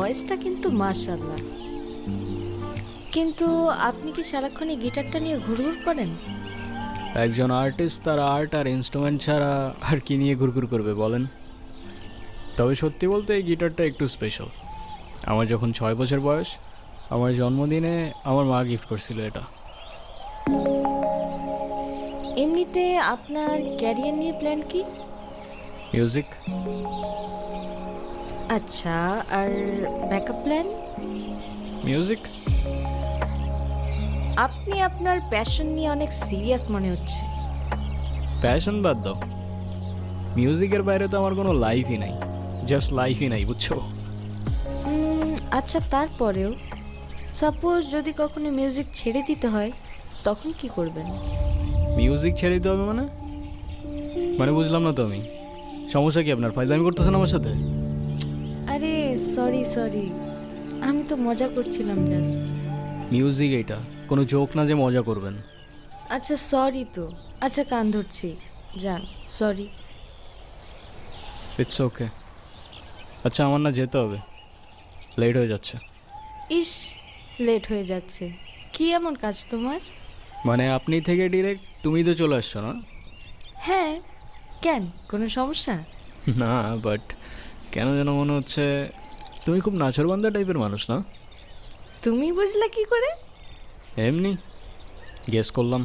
ভয়েসটা কিন্তু মাশাআল্লাহ। কিন্তু আপনি কি সারাক্ষণ এই গিটারটা নিয়ে ঘুরঘুর করেন? একজন আর্টিস্ট তার আর্ট আর ইনস্ট্রুমেন্ট ছাড়া আর কি নিয়ে ঘুরঘুর করবে বলেন? তবে সত্যি বলতে এই গিটারটা একটু স্পেশাল। আমার যখন 6 বছর বয়স, আমার জন্মদিনে আমার মা গিফট করছিল এটা। এমনিতে আপনার ক্যারিয়ার নিয়ে প্ল্যান কি? মিউজিক। আচ্ছা, আর ব্যাকআপ প্ল্যান? মিউজিক। আপনি আপনার প্যাশন নিয়ে অনেক সিরিয়াস মনে হচ্ছে। প্যাশন বাদ দাও, মিউজিকের বাইরে তো আমার কোনো লাইফই নাই, জাস্ট লাইফই নাই, বুঝছো? আচ্ছা, তারপরেও সাপোজ যদি কখনো মিউজিক ছেড়ে দিতে হয়, তখন কি করবেন? মিউজিক ছেড়ে দিতে হবে মানে? মানে বুঝলাম না তো আমি। সমস্যা কি আপনার? ফাইজলামি করতেছেন আমার সাথে? আরে সরি, আমি তো মজা করছিলাম জাস্ট। মিউজিক এইটা কোনো জোক না যে মজা করবেন। আচ্ছা সরি তো, আচ্ছা কান ধরছি, যান, সরি। It's okay. আচ্ছা আমার না যেতে হবে, লেট হয়ে যাচ্ছে। ইস, লেট হয়ে যাচ্ছে? কি এমন কাজ তোমার? মানে আপনি থেকে ডিরেক্ট তুমি তো চলে আসছো না? হ্যাঁ, কেন, কোনো সমস্যা? না, বাট কেন যেন মনে হচ্ছে তুমি খুব নাছোড়বান্দা টাইপের মানুষ না? তুমি বুঝলা কি করে? এমনি গেস করলাম।